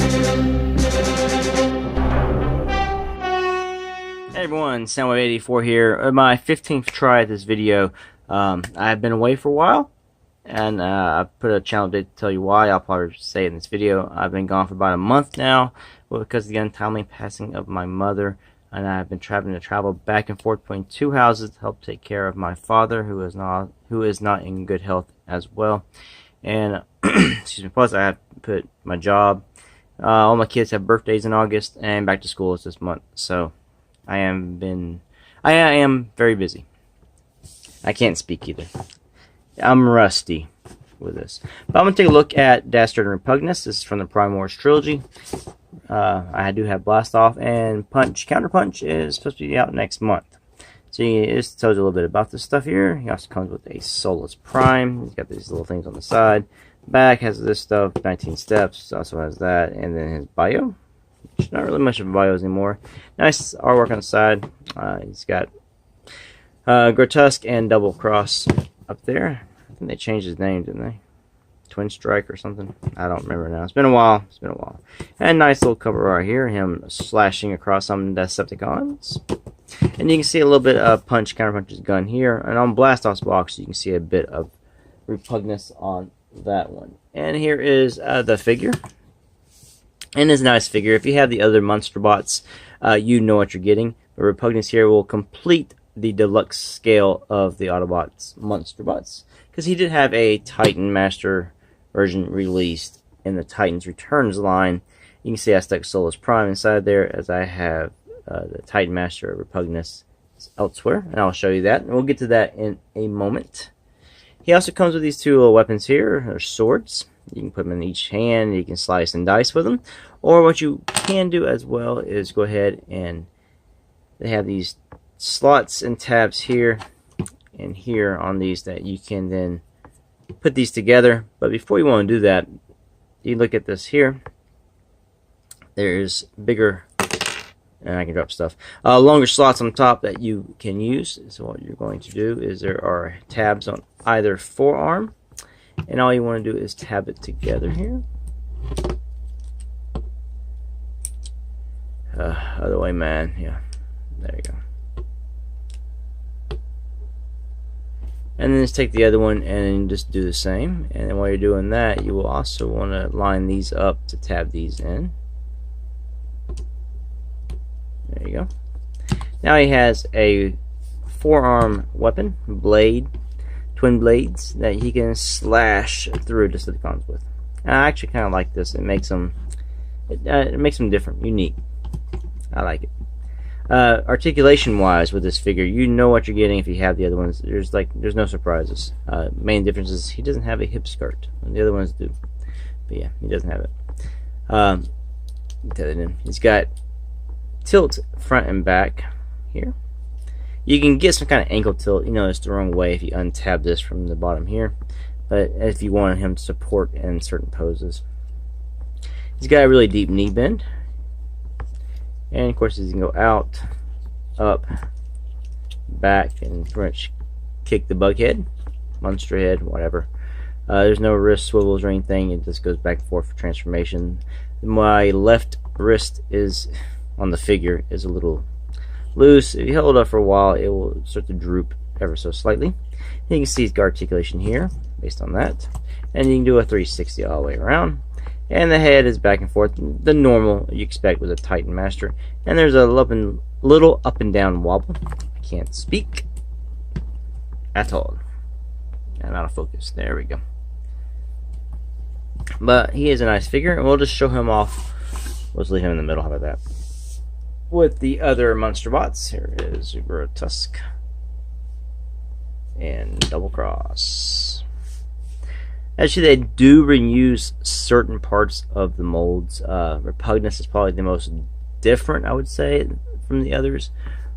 Hey everyone, Soundwave84 here. My 15th try at this video. I've been away for a while, and I put a channel update to tell you why. I'll probably say it in this video. I've been gone for about a month now, because of the untimely passing of my mother, and I've been having to travel back and forth between two houses to help take care of my father, who is not in good health as well. And excuse me. Plus, I have to put my job. All my kids have birthdays in August, and back to school is this month. So I am very busy. I can't speak either. I'm rusty with this. But I'm going to take a look at Dastard and Repugnus. This is from the Prime Wars Trilogy. I do have Blast Off, and Counter Punch is supposed to be out next month. So this tells you a little bit about this stuff here. He also comes with a Solus Prime. He's got these little things on the side. Back has this stuff, 19 steps. Also has that, and then his bio. Not really much of bios anymore. Nice artwork on the side. He's got Grotesque and Double Cross up there. I think they changed his name, didn't they? Twin Strike or something. I don't remember now. It's been a while. And nice little cover right here. Him slashing across some Decepticons. And you can see a little bit of Counterpunch's gun here. And on Blast Off's box, you can see a bit of Repugnus on that one. And here is the figure. And it's a nice figure. If you have the other Monster Bots, you know what you're getting. But Repugnus here will complete the deluxe scale of the Autobots Monster Bots. Because he did have a Titan Master version released in the Titans Returns line. You can see I stuck Solus Prime inside there, as I have the Titan Master Repugnus elsewhere. And I'll show you that. And we'll get to that in a moment. He also comes with these two little weapons here. They're swords. You can put them in each hand. You can slice and dice with them. Or what you can do as well is go ahead and they have these slots and tabs here and here on these that you can then put these together. But before you want to do that, you look at this here. There's bigger, and I can drop stuff, longer slots on top that you can use. So what you're going to do is there are tabs on either forearm. And all you want to do is tab it together here. Other way, man. Yeah, there you go. And then just take the other one and just do the same. And then while you're doing that, you will also want to line these up to tab these in. There you go. Now he has a forearm weapon, blade. Twin blades that he can slash through Decepticons with. And I actually kind of like this. It makes them different, unique. I like it. Articulation wise with this figure, you know what you're getting if you have the other ones. There's no surprises. Main difference is he doesn't have a hip skirt, and the other ones do. But yeah, he doesn't have it. He's got tilt front and back here. You can get some kind of ankle tilt. You know, it's the wrong way if you untab this from the bottom here. But if you wanted him to support in certain poses. He's got a really deep knee bend. And of course, he can go out, up, back, and pretty much kick the bug head, monster head, whatever. There's no wrist swivels or anything. It just goes back and forth for transformation. My left wrist is on the figure is a little loose. If you hold it up for a while, it will start to droop ever so slightly. And you can see he's got articulation here based on that, and you can do a 360 all the way around. And the head is back and forth, the normal you expect with a Titan Master. And there's a little up and down wobble. I can't speak at all. I'm out of focus. There we go. But he is a nice figure, and we'll just show him off. Let's leave him in the middle. How about that? With the other Monster Bots, here is Grotesque and Double Cross. Actually, they do reuse certain parts of the molds. Repugnus is probably the most different, I would say, from the others.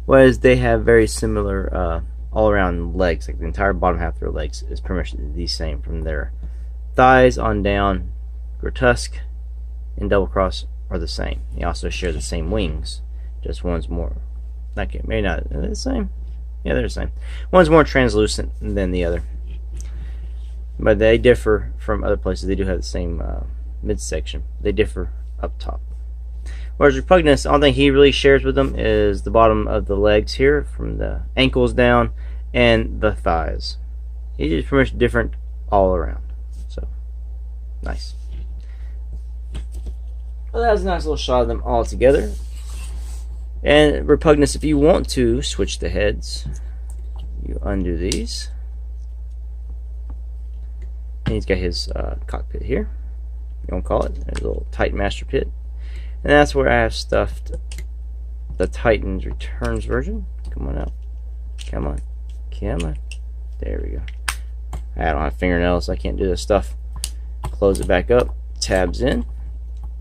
Whereas they have very similar all-around legs. Like the entire bottom half of their legs is pretty much the same from their thighs on down. Grotesque and Double Cross are the same. They also share the same wings. Just one's more... Okay, maybe not. Are they the same? Yeah, they're the same. One's more translucent than the other. But they differ from other places. They do have the same midsection. They differ up top. Whereas Repugnus, the only thing he really shares with them is the bottom of the legs here, from the ankles down, and the thighs. He's just pretty much different all around. So, nice. Well, that was a nice little shot of them all together. And Repugnus, if you want to switch the heads, you undo these. And he's got his cockpit here. You want to call it a little Titan Master Pit. And that's where I have stuffed the Titan's Returns version. Come on out. Come on. Come on. There we go. I don't have fingernails, so I can't do this stuff. Close it back up. Tabs in.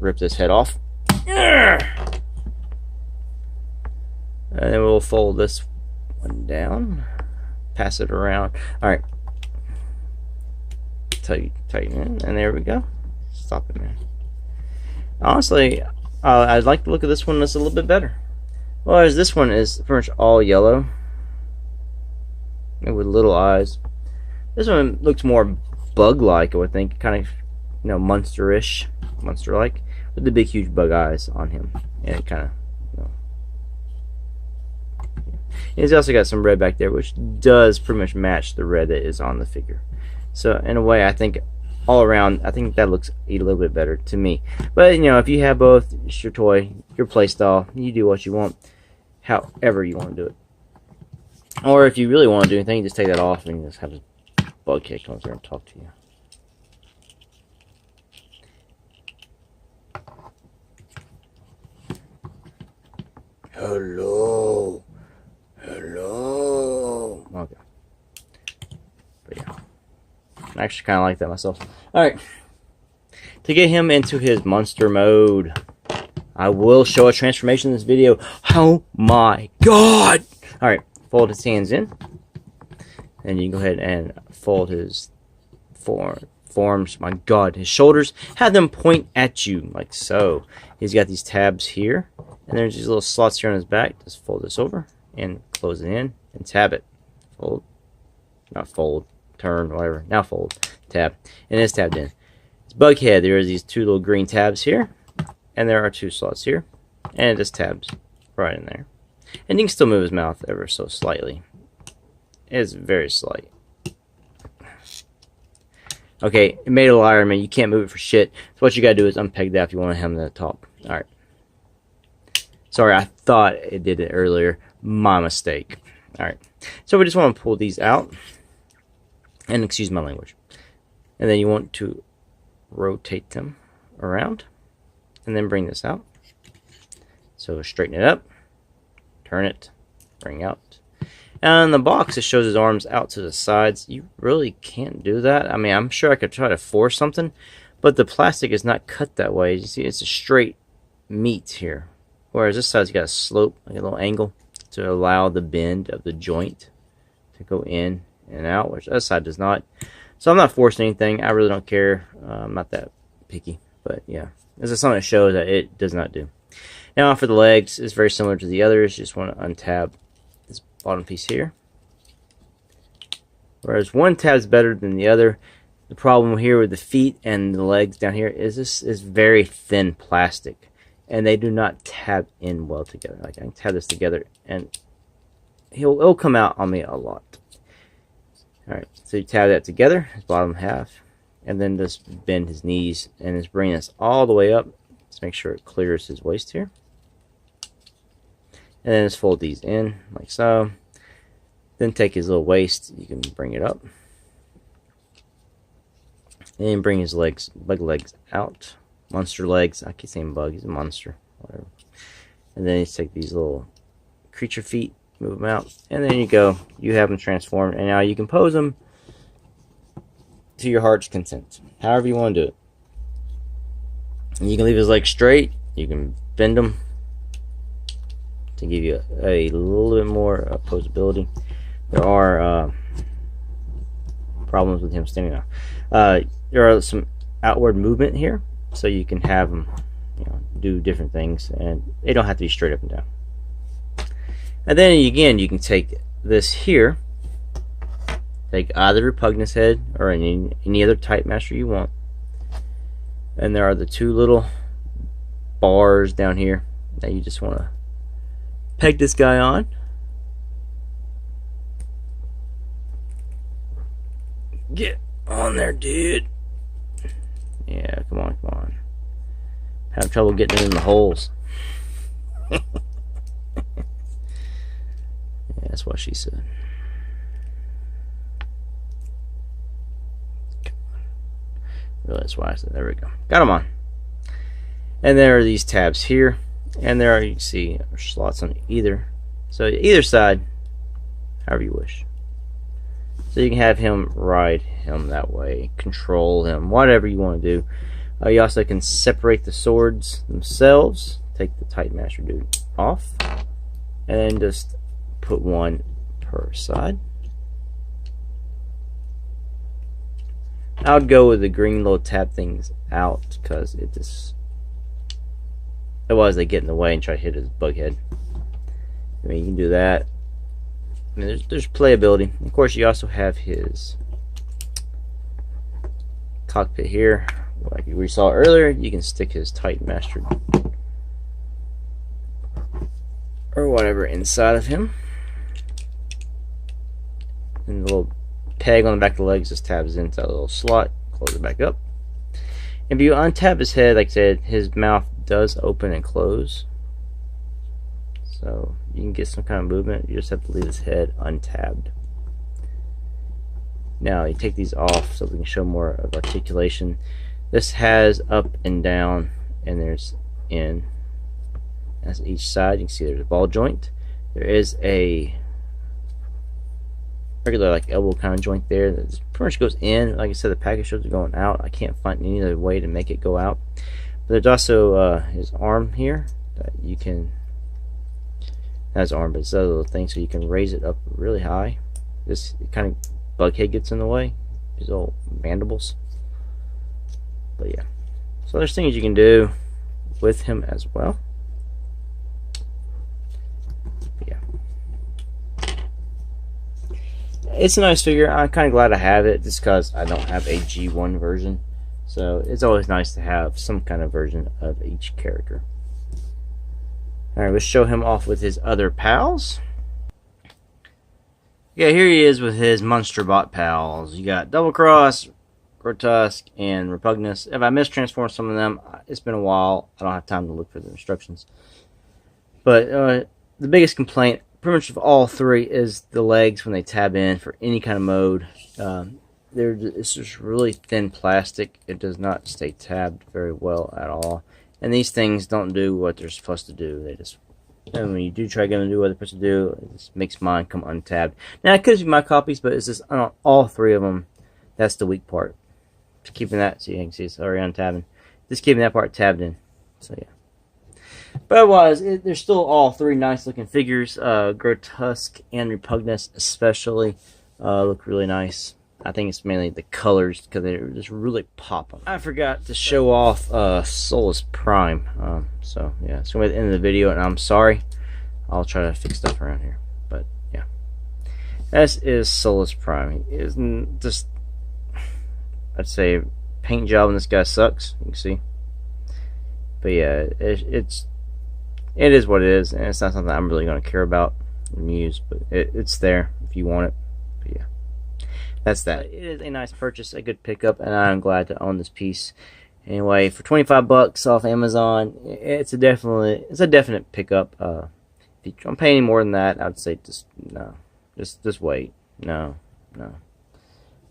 Rip this head off. And then we'll fold this one down. Pass it around. Alright. Tighten in. And there we go. Stop it, man. Honestly, I'd like to look at this one that's a little bit better. Well, as this one is pretty much all yellow and with little eyes. This one looks more bug-like, I would think, kind of, you know, monster-ish, monster-like, with the big, huge bug eyes on him, and it kind of, you know. And he's also got some red back there, which does pretty much match the red that is on the figure. So, in a way, I think all around, I think that looks a little bit better to me. But, you know, if you have both, it's your toy, your play style, you do what you want, however you want to do it. Or if you really want to do anything, just take that off and just have a bug kick comes there and talk to you. Hello. Hello. Okay. But yeah. I actually kind of like that myself. Alright. To get him into his monster mode, I will show a transformation in this video. Oh my god! Alright. Fold his hands in. And you can go ahead and fold his forearms. My god. His shoulders. Have them point at you, like so. He's got these tabs here. And there's these little slots here on his back. Just fold this over. And close it in. And tab it. Fold. Not fold. Turn. Whatever. Now fold. Tab. And it's tabbed in. His bug head. There are these two little green tabs here. And there are two slots here. And it just tabs right in there. And you can still move his mouth ever so slightly. It's very slight. Okay, it made a liar, man. You can't move it for shit. So what you gotta do is unpeg that if you want to have him to the top. Alright. Sorry, I thought it did it earlier. My mistake. Alright. So we just want to pull these out. And excuse my language. And then you want to rotate them around. And then bring this out. So straighten it up. Turn it. Bring out. And in the box, it shows his arms out to the sides. You really can't do that. I mean, I'm sure I could try to force something, but the plastic is not cut that way. You see, it's a straight meat here. Whereas this side's got a slope, like a little angle, to allow the bend of the joint to go in and out, which this side does not. So I'm not forcing anything. I really don't care. I'm not that picky. But yeah, this is something that shows that it does not do. Now for the legs, it's very similar to the others. You just want to untab this bottom piece here. Whereas one tab is better than the other. The problem here with the feet and the legs down here is this is very thin plastic. And they do not tab in well together. Like I can tab this together and it'll come out on me a lot. Alright, so you tab that together, his bottom half. And then just bend his knees and just bring this all the way up. Just make sure it clears his waist here. And then just fold these in like so. Then take his little waist, you can bring it up. And bring his legs, bug legs out. Monster legs. I keep saying bug, he's a monster. Whatever. And then you take these little creature feet, move them out. And then you go. You have them transformed. And now you can pose them to your heart's content. However you want to do it. And you can leave his legs straight. You can bend them to give you a little bit more posability. There are problems with him standing now. There are some outward movement here, so you can have them, you know, do different things, and they don't have to be straight up and down. And then again, you can take this here, take either Repugnus head or any other Titan Master you want, And there are the two little bars down here that you just want to peg this guy on. Get on there, dude. Yeah, come on, come on. Have trouble getting in the holes. Yeah, that's what she said. Really, that's why I said. There we go. Got them on. And there are these tabs here, and there are, you can see, slots on either. So either side, however you wish. So you can have him ride him that way, control him, whatever you want to do. You also can separate the swords themselves. Take the Titan Master dude off, and then just put one per side. I would go with the green little tab things out because it just, otherwise they get in the way and try to hit his bug head. I mean, you can do that. I mean, there's playability. Of course, you also have his cockpit here. Like we saw earlier, you can stick his Titan Master or whatever inside of him. And the little peg on the back of the legs just tabs into a little slot. Close it back up. If you untap his head, like I said, his mouth does open and close. So you can get some kind of movement. You just have to leave his head untabbed. Now you take these off so we can show more of articulation. This has up and down, and there's in. That's each side. You can see there's a ball joint. There is a regular like elbow kind of joint there that pretty much goes in. Like I said, the package shows it going out. I can't find any other way to make it go out. But there's also his arm here that you can. Not his arm, but it's other little thing, so you can raise it up really high. This kind of bug head gets in the way. His old mandibles. But yeah, so there's things you can do with him as well. But yeah, it's a nice figure. I'm kind of glad I have it just because I don't have a G1 version, so it's always nice to have some kind of version of each character. Alright, let's show him off with his other pals. Yeah, here he is with his Monster Bot pals. You got Double Cross, Grotesque, and Repugnus. If I mistransform some of them, it's been a while. I don't have time to look for the instructions. But the biggest complaint, pretty much of all three, is the legs when they tab in for any kind of mode. It's just really thin plastic. It does not stay tabbed very well at all. And these things don't do what they're supposed to do. They just, and when you do try to do what they're supposed to do, it just makes mine come untabbed. Now, it could be my copies, but it's just on all three of them. That's the weak part. Just keeping that, so you can see it's already untabbing. Just keeping that part tabbed in. So yeah. But otherwise, they're still all three nice looking figures. Grotesque and Repugnus especially look really nice. I think it's mainly the colors because they just really pop them. I forgot to show off Solus Prime. So yeah, it's going to be the end of the video, and I'm sorry. I'll try to fix stuff around here. But yeah, this is Solus Prime. He isn't just, I'd say, paint job on this guy sucks. You can see. But yeah, it is what it is, and it's not something I'm really going to care about and use. But it's there if you want it. But yeah. That's that. It is a nice purchase, a good pickup, and I'm glad to own this piece. Anyway, for 25 bucks off Amazon, it's a definite pickup. If I'm paying more than that, I'd say just no, just wait. No.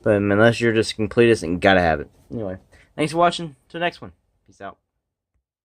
But unless you're just a completist and gotta have it. Anyway, thanks for watching. To the next one. Peace out.